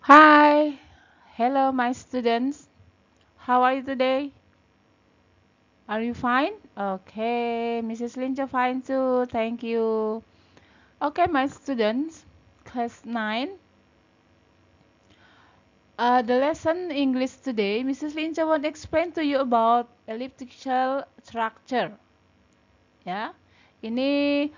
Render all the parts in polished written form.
Hi, hello, my students. How are you today? Are you fine? Okay, Mrs. Lynch, fine too. Thank you. Okay, my students, class 9. The lesson English today, Mrs. Lynch want to explain to you about elliptical structure. Ya, ini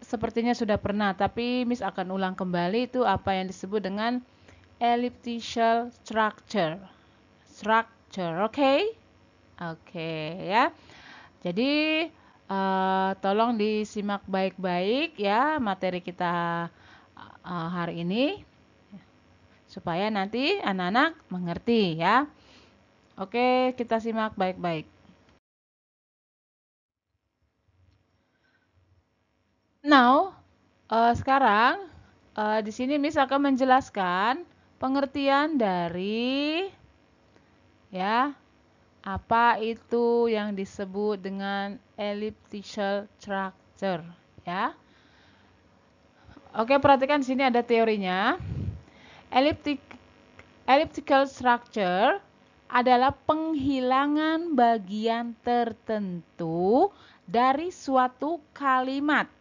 sepertinya sudah pernah, tapi Miss akan ulang kembali itu apa yang disebut dengan elliptical structure. Structure, oke? Oke, ya. Jadi tolong disimak baik-baik ya materi kita hari ini supaya nanti anak-anak mengerti ya. Oke, kita simak baik-baik. Now, sekarang di sini Miss akan menjelaskan pengertian dari ya apa itu yang disebut dengan elliptical structure ya. Oke, perhatikan di sini ada teorinya. Elliptical structure adalah penghilangan bagian tertentu dari suatu kalimat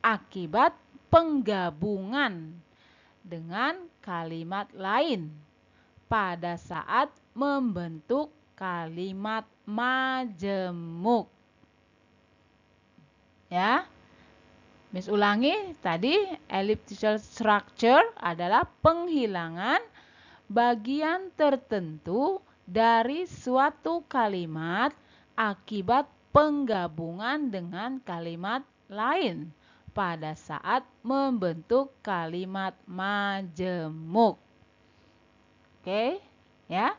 akibat penggabungan dengan kalimat lain pada saat membentuk kalimat majemuk. Ya. Miss ulangi, tadi elliptical structure adalah penghilangan bagian tertentu dari suatu kalimat akibat penggabungan dengan kalimat lain pada saat membentuk kalimat majemuk. Oke, ya.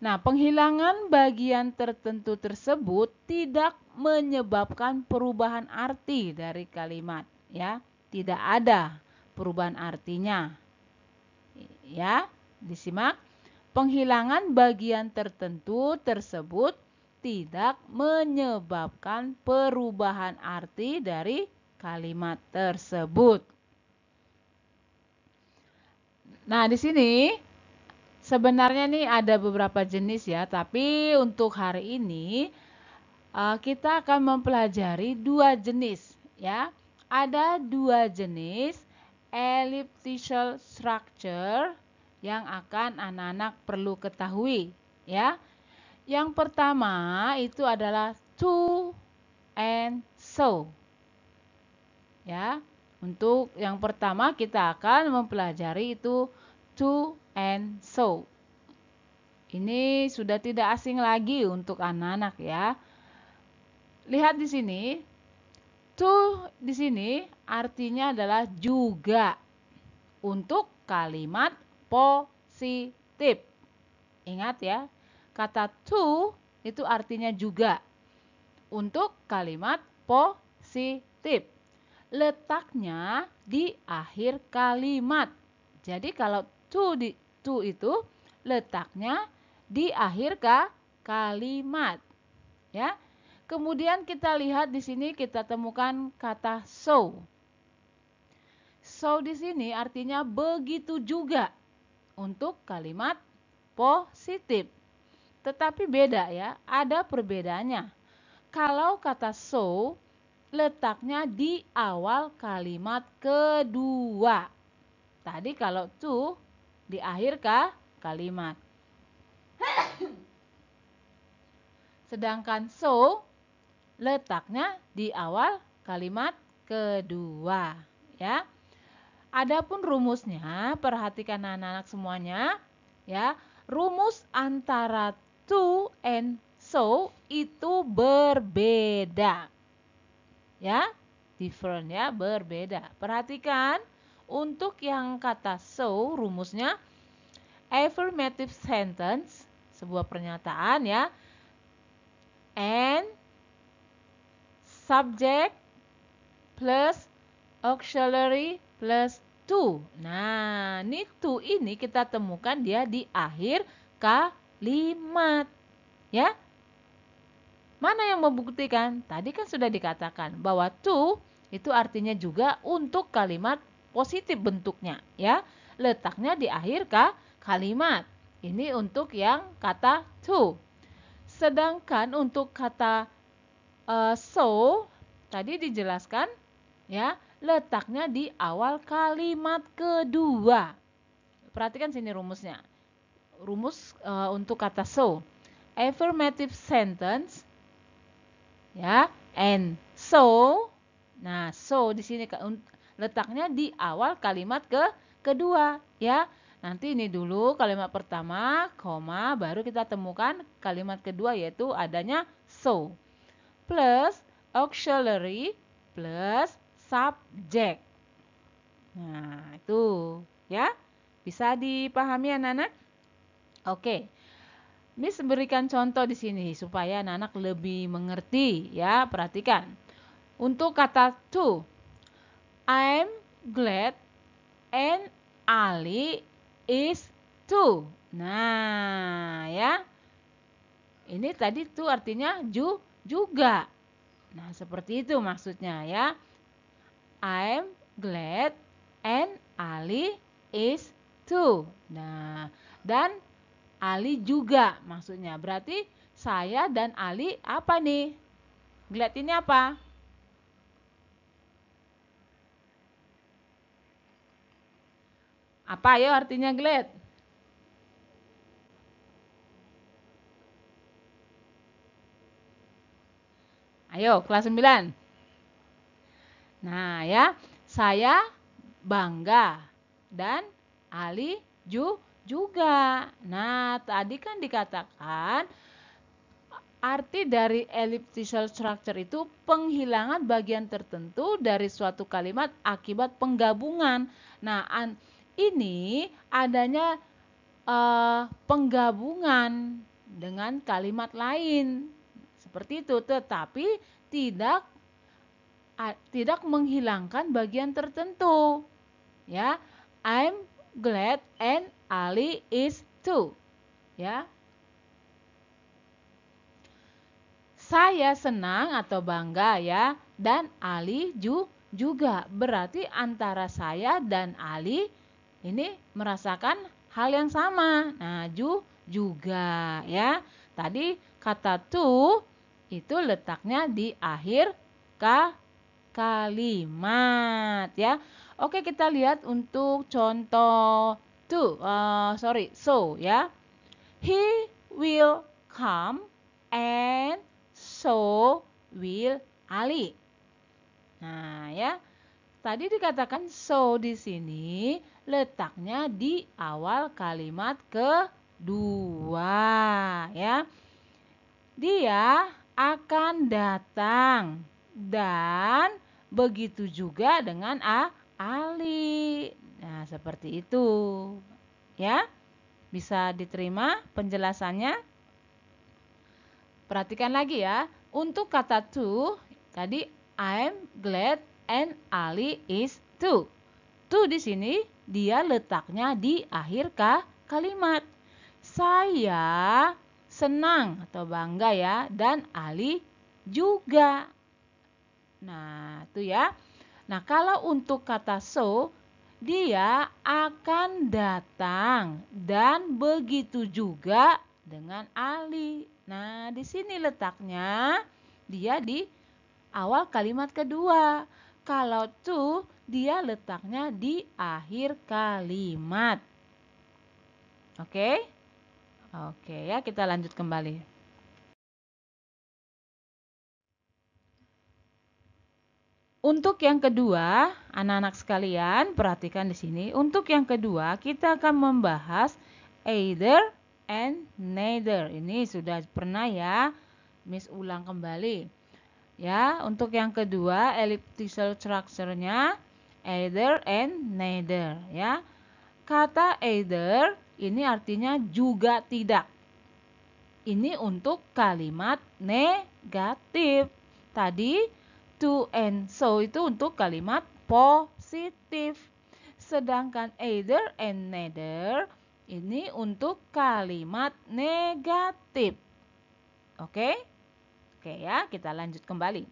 Nah, penghilangan bagian tertentu tersebut tidak menyebabkan perubahan arti dari kalimat, ya. Tidak ada perubahan artinya. Ya, disimak. Penghilangan bagian tertentu tersebut tidak menyebabkan perubahan arti dari kalimat tersebut. Nah, di sini sebenarnya nih ada beberapa jenis ya, tapi untuk hari ini kita akan mempelajari dua jenis ya. Ada dua jenis elliptical structure yang akan anak-anak perlu ketahui ya. Yang pertama itu adalah to and so. Ya. Untuk yang pertama kita akan mempelajari itu to and so. Ini sudah tidak asing lagi untuk anak-anak ya. Lihat di sini, to di sini artinya adalah juga untuk kalimat positif. Ingat ya, kata to itu artinya juga untuk kalimat positif. Letaknya di akhir kalimat. Jadi kalau to itu letaknya di akhir kalimat. Ya. Kemudian kita lihat di sini kita temukan kata so. So di sini artinya begitu juga untuk kalimat positif. Tetapi beda ya, ada perbedaannya. Kalau kata so letaknya di awal kalimat kedua. Tadi kalau to di akhir kalimat. Sedangkan so letaknya di awal kalimat kedua, ya. Adapun rumusnya, perhatikan anak-anak semuanya, ya. Rumus antara to and so itu berbeda. Ya, different ya, berbeda. Perhatikan, untuk yang kata so, rumusnya affirmative sentence, sebuah pernyataan ya, and subject plus auxiliary plus to. Nah, ini to ini kita temukan dia di akhir kalimat. Ya. Mana yang membuktikan? Tadi kan sudah dikatakan bahwa to itu artinya juga untuk kalimat positif bentuknya, ya. letaknya di akhir kalimat. Ini untuk yang kata to. Sedangkan untuk kata so tadi dijelaskan ya, letaknya di awal kalimat kedua. Perhatikan sini rumusnya. Rumus untuk kata so. Affirmative sentence ya, and so. Nah, so di sini letaknya di awal kalimat kedua ya. Nanti ini dulu kalimat pertama, koma, baru kita temukan kalimat kedua yaitu adanya so. Plus auxiliary plus subject. Nah, itu ya. Bisa dipahami anak-anak? Oke. Miss berikan contoh di sini supaya anak-anak lebih mengerti ya. Perhatikan. Untuk kata to, I'm glad and Ali is to. Nah, ya. Ini tadi to artinya juga. Nah, seperti itu maksudnya ya. I'm glad and Ali is to. Nah, dan Ali juga maksudnya. Berarti saya dan Ali apa nih? Glad ini apa? Apa ya artinya glad? Ayo, kelas 9. Nah, ya, saya bangga dan Ali juga. Nah, tadi kan dikatakan arti dari elliptical structure itu penghilangan bagian tertentu dari suatu kalimat akibat penggabungan. Nah, ini adanya penggabungan dengan kalimat lain. Seperti itu, tetapi tidak menghilangkan bagian tertentu. Ya, I'm glad and Ali is too. Ya. Saya senang atau bangga ya, dan Ali juga. Berarti antara saya dan Ali ini merasakan hal yang sama. Nah, juga ya. Tadi kata to itu letaknya di akhir kalimat ya. Oke, kita lihat untuk contoh so ya. He will come and so will Ali. Nah, ya. Tadi dikatakan so di sini letaknya di awal kalimat kedua, ya. Dia akan datang dan begitu juga dengan Ali. Nah, seperti itu. Ya. Bisa diterima penjelasannya? Perhatikan lagi ya. Untuk kata to, tadi I'm glad and Ali is too. To di sini dia letaknya di akhir kalimat. Saya senang atau bangga ya, dan Ali juga. Nah, itu ya. Nah, kalau untuk kata so, dia akan datang dan begitu juga dengan Ali. Nah, di sini letaknya dia di awal kalimat kedua. Kalau to, dia letaknya di akhir kalimat. Oke? Oke ya, kita lanjut kembali. Untuk yang kedua, anak-anak sekalian, perhatikan di sini. Untuk yang kedua, kita akan membahas either and neither. Ini sudah pernah ya, Miss ulang kembali. Ya, untuk yang kedua, elliptical structure-nya either and neither, ya. Kata either ini artinya juga tidak. Ini untuk kalimat negatif. Tadi to and so itu untuk kalimat positif. Sedangkan either and neither ini untuk kalimat negatif. Oke? Oke ya, kita lanjut kembali.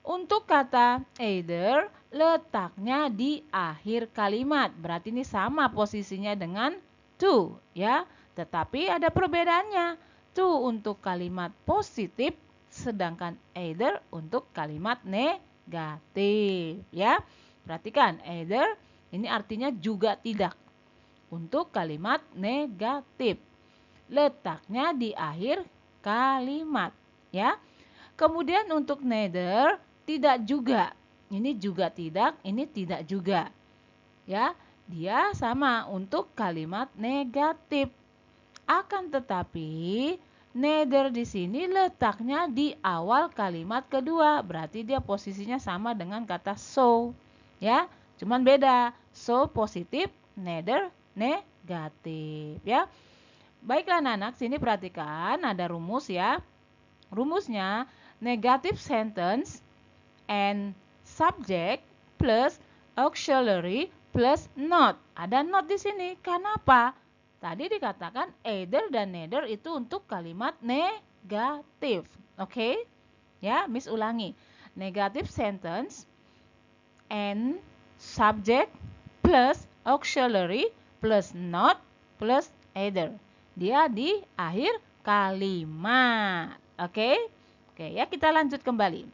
Untuk kata either, letaknya di akhir kalimat. Berarti ini sama posisinya dengan to, ya. Tetapi ada perbedaannya. To untuk kalimat positif, sedangkan either untuk kalimat negatif, ya. Perhatikan, either ini artinya juga tidak. Untuk kalimat negatif, letaknya di akhir kalimat, ya. Kemudian untuk neither, tidak juga. Ini juga tidak, ini tidak juga. Ya, dia sama untuk kalimat negatif. Akan tetapi neither di sini letaknya di awal kalimat kedua. Berarti dia posisinya sama dengan kata so. Ya, cuman beda. So positif, neither negatif, ya. Baiklah anak-anak, sini perhatikan ada rumus ya. Rumusnya negative sentence and subject plus auxiliary plus not. Ada not di sini. Kenapa? Tadi dikatakan either dan neither itu untuk kalimat negatif. Oke? Ya, Miss ulangi. Negative sentence and subject plus auxiliary plus not plus either. Dia di akhir kalimat. Oke? Oke, ya kita lanjut kembali.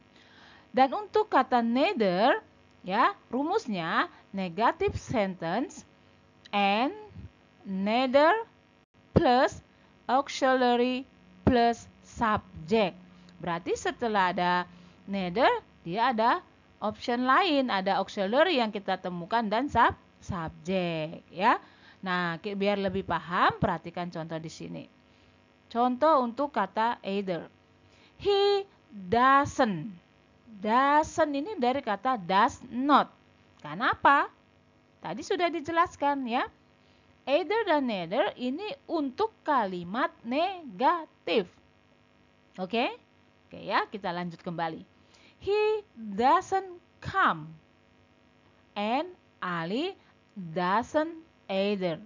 Dan untuk kata neither, ya, rumusnya negative sentence and neither plus auxiliary plus subject. Berarti setelah ada neither, dia ada option lain, ada auxiliary yang kita temukan dan subject, ya. Nah, biar lebih paham, perhatikan contoh di sini. Contoh untuk kata either. He doesn't. Doesn't ini dari kata does not. Kenapa? Tadi sudah dijelaskan ya. Either dan neither ini untuk kalimat negatif. Oke? Oke ya, kita lanjut kembali. He doesn't come. And Ali doesn't either.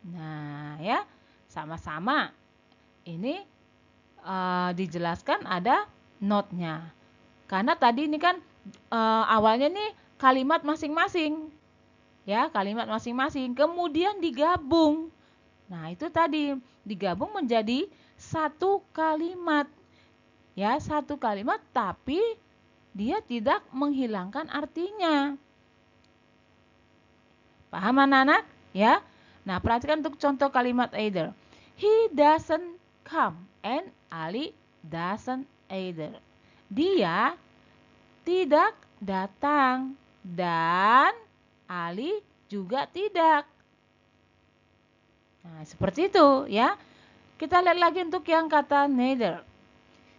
Nah ya, sama-sama. Ini dijelaskan ada not-nya. Karena tadi ini kan awalnya nih kalimat masing-masing. Ya, kalimat masing-masing. Kemudian digabung. Nah, itu tadi digabung menjadi satu kalimat. Ya, satu kalimat tapi dia tidak menghilangkan artinya. Paham anak-anak? Ya. Nah, perhatikan untuk contoh kalimat either. He doesn't come and Ali doesn't either. Dia tidak datang dan Ali juga tidak. Nah, seperti itu ya. Kita lihat lagi untuk yang kata neither.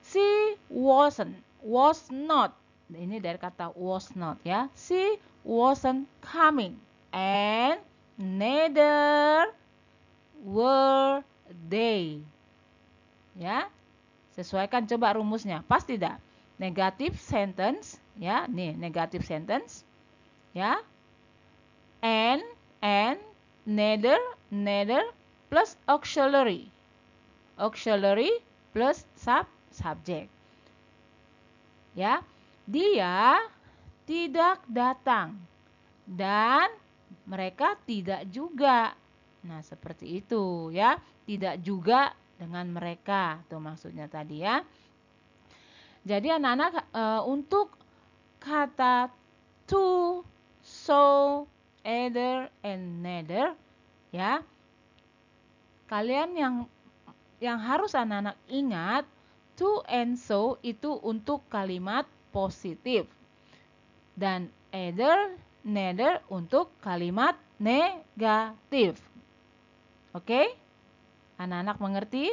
She wasn't, was not. Ini dari kata was not ya. She wasn't coming and neither were they. Ya. Sesuaikan coba rumusnya. Pas tidak? Negative sentence ya, nih negative sentence ya. And neither plus auxiliary. Auxiliary plus subject. Ya. Dia tidak datang dan mereka tidak juga. Nah, seperti itu ya. Tidak juga dengan mereka. Itu maksudnya tadi ya. Jadi anak-anak untuk kata to, so, either, and neither ya. Kalian yang harus anak-anak ingat, to and so itu untuk kalimat positif. Dan either, neither untuk kalimat negatif. Oke? Anak-anak mengerti?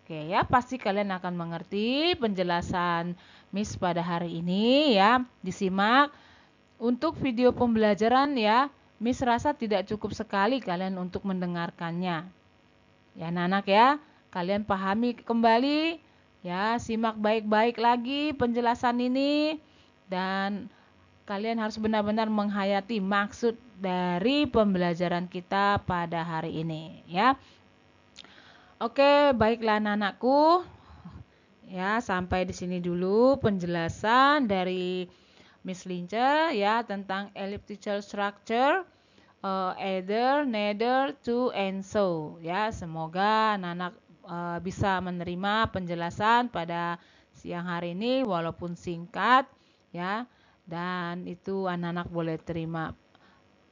Oke ya, pasti kalian akan mengerti penjelasan Miss pada hari ini ya. Disimak. Untuk video pembelajaran ya, Miss rasa tidak cukup sekali kalian untuk mendengarkannya. Ya anak-anak ya, kalian pahami kembali ya, simak baik-baik lagi penjelasan ini dan kalian harus benar-benar menghayati maksud dari pembelajaran kita pada hari ini ya. Oke, baiklah anak-anakku. Ya, sampai di sini dulu penjelasan dari Miss Lince ya tentang elliptical structure, either, neither, to, and so. Ya, semoga anak-anak bisa menerima penjelasan pada siang hari ini walaupun singkat ya. Dan itu anak-anak boleh terima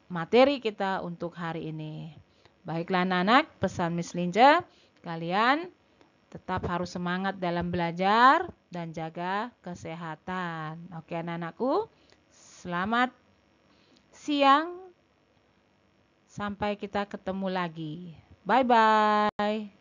materi kita untuk hari ini. Baiklah anak-anak, pesan Miss Lince, kalian tetap harus semangat dalam belajar dan jaga kesehatan. Oke anak-anakku, selamat siang. Sampai kita ketemu lagi. Bye-bye.